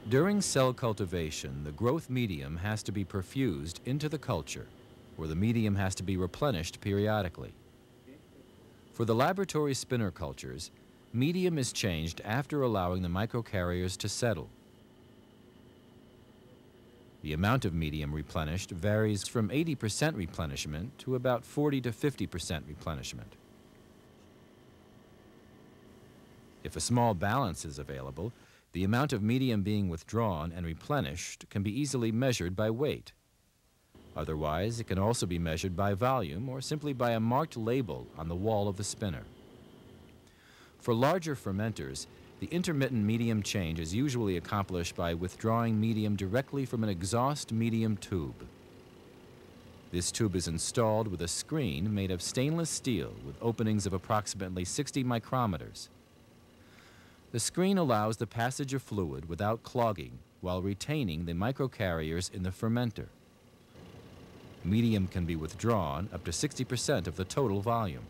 During cell cultivation, the growth medium has to be perfused into the culture, where the medium has to be replenished periodically. For the laboratory spinner cultures, medium is changed after allowing the microcarriers to settle. The amount of medium replenished varies from 80% replenishment to about 40 to 50% replenishment. If a small balance is available, the amount of medium being withdrawn and replenished can be easily measured by weight. Otherwise, it can also be measured by volume or simply by a marked label on the wall of the spinner. For larger fermenters, the intermittent medium change is usually accomplished by withdrawing medium directly from an exhaust medium tube. This tube is installed with a screen made of stainless steel with openings of approximately 60 micrometers. The screen allows the passage of fluid without clogging while retaining the microcarriers in the fermenter. Medium can be withdrawn up to 60% of the total volume.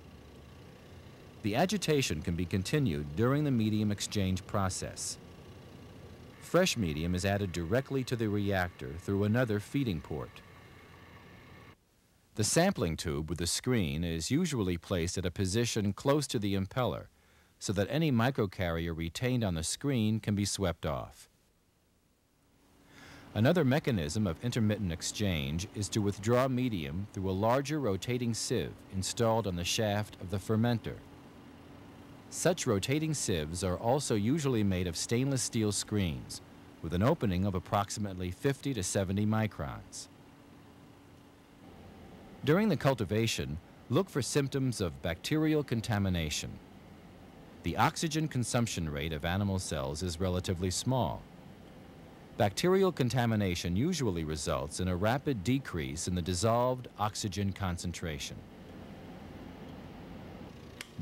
The agitation can be continued during the medium exchange process. Fresh medium is added directly to the reactor through another feeding port. The sampling tube with the screen is usually placed at a position close to the impeller so that any microcarrier retained on the screen can be swept off. Another mechanism of intermittent exchange is to withdraw medium through a larger rotating sieve installed on the shaft of the fermenter. Such rotating sieves are also usually made of stainless steel screens with an opening of approximately 50 to 70 microns. During the cultivation, look for symptoms of bacterial contamination. The oxygen consumption rate of animal cells is relatively small. Bacterial contamination usually results in a rapid decrease in the dissolved oxygen concentration.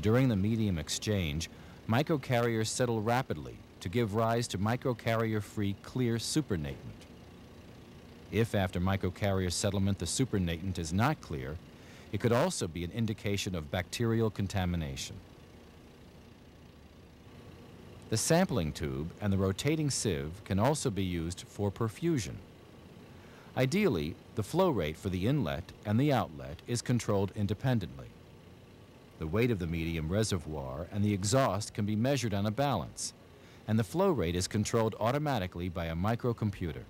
During the medium exchange, microcarriers settle rapidly to give rise to microcarrier-free clear supernatant. If after microcarrier settlement the supernatant is not clear, it could also be an indication of bacterial contamination. The sampling tube and the rotating sieve can also be used for perfusion. Ideally, the flow rate for the inlet and the outlet is controlled independently. The weight of the medium reservoir and the exhaust can be measured on a balance, and the flow rate is controlled automatically by a microcomputer.